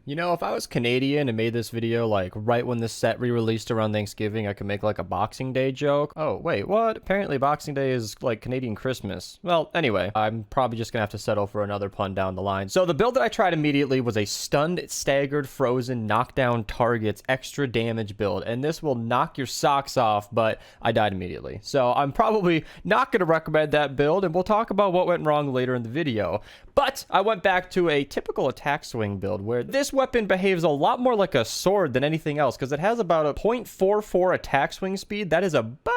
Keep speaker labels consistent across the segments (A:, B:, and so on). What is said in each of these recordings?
A: You know, if I was Canadian and made this video like right when this set re-released around Thanksgiving, I could make like a Boxing Day joke. Oh, wait, what? Apparently Boxing Day is like Canadian Christmas. Well, anyway, I'm probably just gonna have to settle for another pun down the line. So the build that I tried immediately was a stunned, staggered, frozen, knockdown targets, extra damage build. And this will knock your socks off, but I died immediately. So I'm probably not gonna recommend that build, and we'll talk about what went wrong later in the video. But I went back to a typical attack swing build where this weapon behaves a lot more like a sword than anything else because it has about a 0.44 attack swing speed. That is about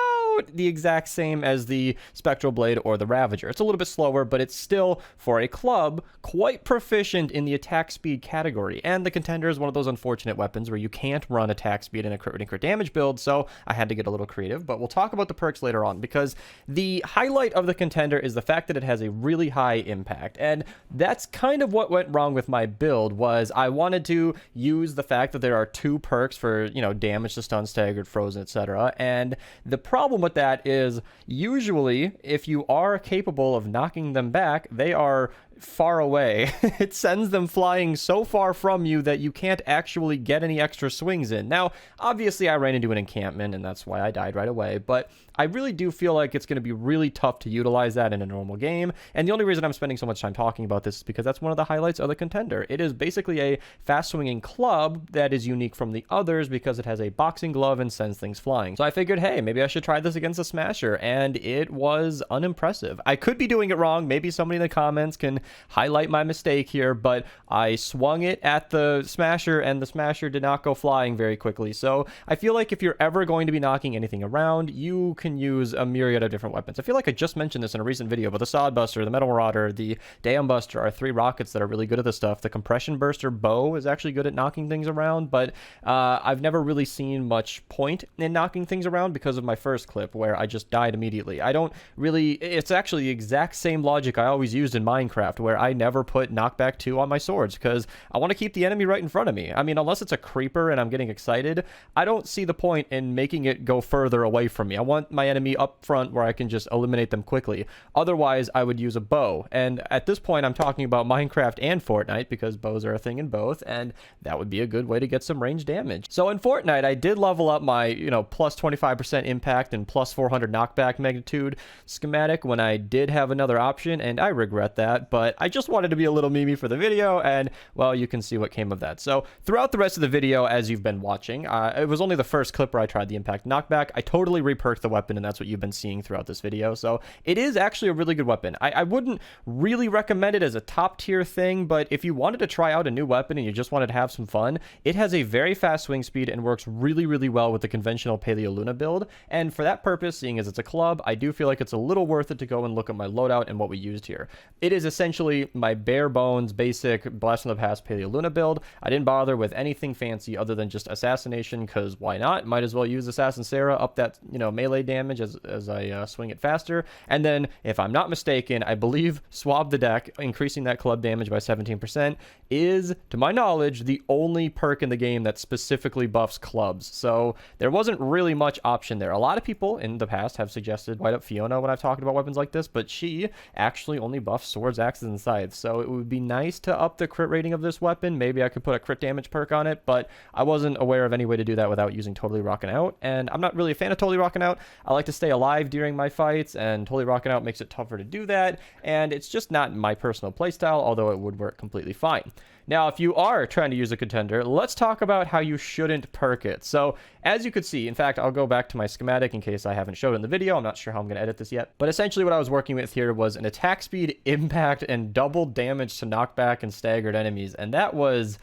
A: the exact same as the Spectral Blade or the Ravager. It's a little bit slower, but it's still, for a club, quite proficient in the attack speed category. And the Contender is one of those unfortunate weapons where you can't run attack speed in a crit damage build, so I had to get a little creative. But we'll talk about the perks later on because the highlight of the Contender is the fact that it has a really high impact. And that's kind of what went wrong with my build. Was I wanted to use the fact that there are two perks for, you know, damage to stun, staggered, frozen, etc. And the problem with that is usually if you are capable of knocking them back, they are far away. It sends them flying so far from you that you can't actually get any extra swings in. Now, obviously I ran into an encampment and that's why I died right away, but I really do feel like it's going to be really tough to utilize that in a normal game. And the only reason I'm spending so much time talking about this is because that's one of the highlights of the Contender. It is basically a fast swinging club that is unique from the others because it has a boxing glove and sends things flying. So I figured, hey, maybe I should try this against a Smasher, and it was unimpressive. I could be doing it wrong. Maybe somebody in the comments can highlight my mistake here, but I swung it at the Smasher and the Smasher did not go flying very quickly. So I feel like if you're ever going to be knocking anything around, you can use a myriad of different weapons. I feel like I just mentioned this in a recent video, but the Sodbuster, the Metal Marauder, the Dam Buster are three rockets that are really good at this stuff. The Compression Burster bow is actually good at knocking things around, but I've never really seen much point in knocking things around because of my first clip where I just died immediately. I don't really, it's actually the exact same logic I always used in Minecraft where I never put knockback 2 on my swords because I want to keep the enemy right in front of me. I mean, unless it's a creeper and I'm getting excited, I don't see the point in making it go further away from me. I want my enemy up front where I can just eliminate them quickly. Otherwise, I would use a bow. And at this point, I'm talking about Minecraft and Fortnite because bows are a thing in both, and that would be a good way to get some range damage. So in Fortnite, I did level up my, plus 25% impact and plus 400 knockback magnitude schematic when I did have another option, and I regret that, but I just wanted to be a little memey for the video, and, well, you can see what came of that. So throughout the rest of the video, as you've been watching, it was only the first clip where I tried the impact knockback. I totally reperked the weapon, and that's what you've been seeing throughout this video. So it is actually a really good weapon. I wouldn't really recommend it as a top tier thing, but if you wanted to try out a new weapon and you just wanted to have some fun, it has a very fast swing speed and works really, really well with the conventional Paleo Luna build. And for that purpose, seeing as it's a club, I do feel like it's a little worth it to go and look at my loadout and what we used here. It is essentially my bare bones, basic Blast from the Past Paleo Luna build. I didn't bother with anything fancy other than just Assassination, because why not? Might as well use Assassin Sarah, up that, melee damage as I swing it faster. And then, if I'm not mistaken, I believe Swab the Deck, increasing that club damage by 17%, is, to my knowledge, the only perk in the game that specifically buffs clubs. So there wasn't really much option there. A lot of people in the past have suggested White Up Fiona when I've talked about weapons like this, but she actually only buffs swords, axes, and scythes. So it would be nice to up the crit rating of this weapon. Maybe I could put a crit damage perk on it, but I wasn't aware of any way to do that without using Totally Rockin' Out. And I'm not really a fan of Totally Rockin' Out. I like to stay alive during my fights, and Totally Rockin' Out makes it tougher to do that. And it's just not my personal playstyle, although it would work completely fine. Now, if you are trying to use a Contender, let's talk about how you shouldn't perk it. So, as you could see, in fact, I'll go back to my schematic in case I haven't showed it in the video. I'm not sure how I'm going to edit this yet. But essentially what I was working with here was an attack speed, impact, and double damage to knockback and staggered enemies. And that was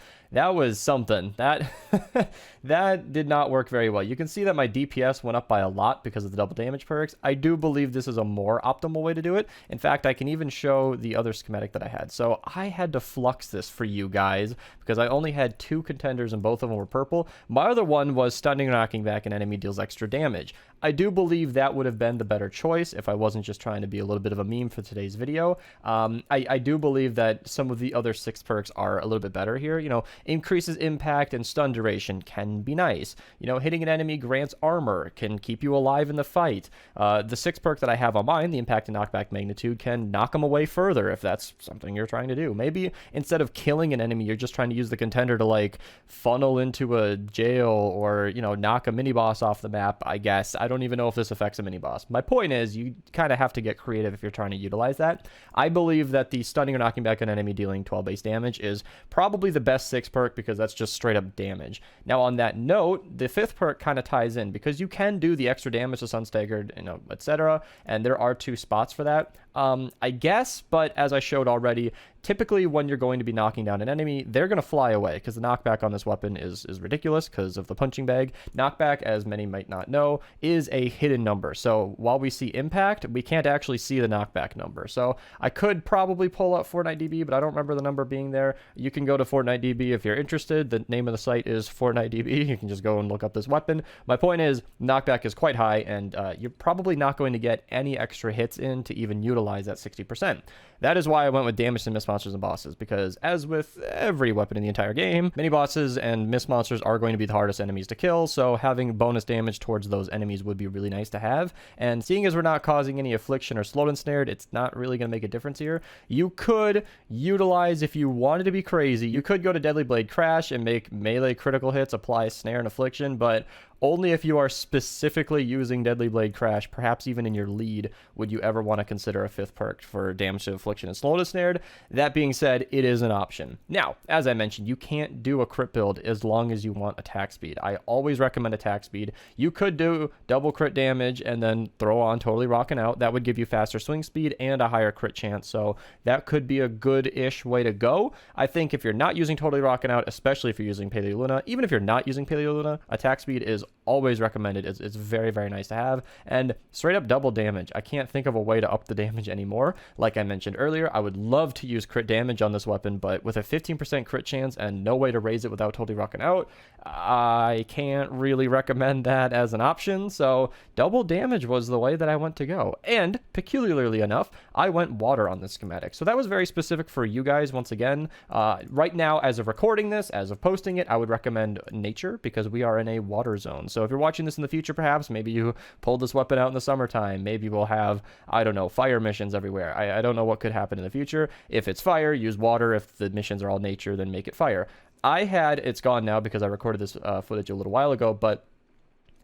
A: something. That did not work very well. You can see that my DPS went up by a lot because of the double damage perks. I do believe this is a more optimal way to do it. In fact, I can even show the other schematic that I had. So I had to flux this for you guys because I only had 2 Contenders and both of them were purple. My other one was stunning or knocking back an enemy deals extra damage. I do believe that would have been the better choice if I wasn't just trying to be a little bit of a meme for today's video. I do believe that some of the other 6 perks are a little bit better here. Increases impact and stun duration, can be nice. You know, hitting an enemy grants armor, can keep you alive in the fight. The 6th perk that I have on mine, the impact and knockback magnitude, can knock them away further if that's something you're trying to do. Maybe instead of killing an enemy, you're just trying to use the contender to like funnel into a jail or, you know, knock a mini boss off the map, I guess. I don't even know if this affects a mini boss. My point is, you kind of have to get creative if you're trying to utilize that. I believe that the stunning or knocking back an enemy dealing 12 base damage is probably the best 6 perk because that's just straight up damage. Now, on that note, the 5th perk kind of ties in because you can do the extra damage to stun staggered, you know, etc. And there are 2 spots for that. I guess, but as I showed already, typically when you're going to be knocking down an enemy, they're going to fly away because the knockback on this weapon is ridiculous because of the punching bag. Knockback, as many might not know, is a hidden number. So while we see impact, we can't actually see the knockback number. So I could probably pull up Fortnite DB, but I don't remember the number being there. You can go to Fortnite DB if you're interested. The name of the site is Fortnite DB. You can just go and look up this weapon. My point is, knockback is quite high, and you're probably not going to get any extra hits in to even utilize that 60%. That is why I went with damage to miss monsters and bosses, because as with every weapon in the entire game, mini bosses and miss monsters are going to be the hardest enemies to kill, so having bonus damage towards those enemies would be really nice to have. And seeing as we're not causing any affliction or slowed and snared, it's not really going to make a difference here. You could utilize, if you wanted to be crazy, you could go to Deadly Blade Crash and make melee critical hits, apply snare and affliction, but only if you are specifically using Deadly Blade Crash, perhaps even in your lead, would you ever want to consider a 5th perk for damage to affliction and slow to snared. That being said, it is an option. Now, as I mentioned, you can't do a crit build as long as you want attack speed. I always recommend attack speed. You could do double crit damage and then throw on Totally Rockin' Out. That would give you faster swing speed and a higher crit chance, so that could be a good-ish way to go. I think if you're not using Totally Rockin' Out, especially if you're using Paleo Luna, even if you're not using Paleo Luna, attack speed is always recommended. It's very, very nice to have. And straight up double damage. I can't think of a way to up the damage anymore. Like I mentioned earlier, I would love to use crit damage on this weapon, but with a 15% crit chance and no way to raise it without Totally Rockin' Out, I can't really recommend that as an option. So double damage was the way that I went to go. And peculiarly enough, I went water on this schematic. So that was very specific for you guys. Once again, right now, as of recording this, as of posting it, I would recommend nature because we are in a water zone. So if you're watching this in the future, perhaps maybe you pulled this weapon out in the summertime. Maybe we'll have, I don't know, fire missions everywhere. I don't know what could happen in the future. If it's fire, use water. If the missions are all nature, then make it fire. It's gone now because I recorded this footage a little while ago, but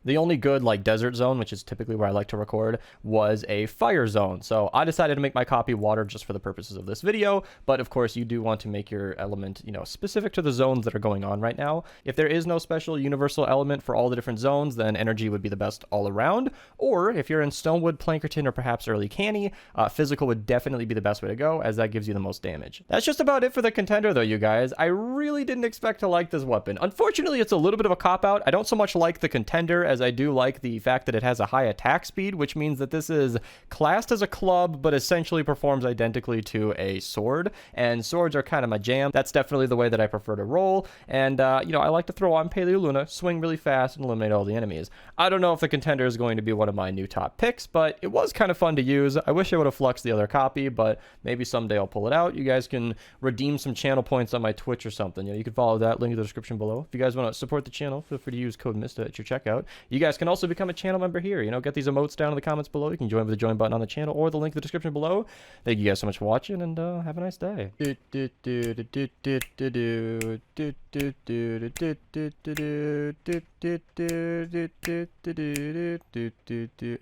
A: the only good like desert zone, which is typically where I like to record, was a fire zone. So I decided to make my copy water just for the purposes of this video. But of course, you do want to make your element, you know, specific to the zones that are going on right now. If there is no special universal element for all the different zones, then energy would be the best all around. Or if you're in Stonewood, Plankerton, or perhaps early Canny, physical would definitely be the best way to go, as that gives you the most damage. That's just about it for the contender though, you guys. I really didn't expect to like this weapon. Unfortunately, it's a little bit of a cop-out. I don't so much like the contender as I do like the fact that it has a high attack speed, which means that this is classed as a club, but essentially performs identically to a sword, and swords are kind of my jam. That's definitely the way that I prefer to roll, and, you know, I like to throw on Paleo Luna, swing really fast, and eliminate all the enemies. I don't know if the contender is going to be one of my new top picks, but it was kind of fun to use. I wish I would have fluxed the other copy, but maybe someday I'll pull it out. You guys can redeem some channel points on my Twitch or something. You know, you can follow that link in the description below. If you guys want to support the channel, feel free to use code Mista at your checkout. You guys can also become a channel member here. You know, get these emotes down in the comments below. You can join with the join button on the channel or the link in the description below. Thank you guys so much for watching, and have a nice day.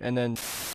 A: And then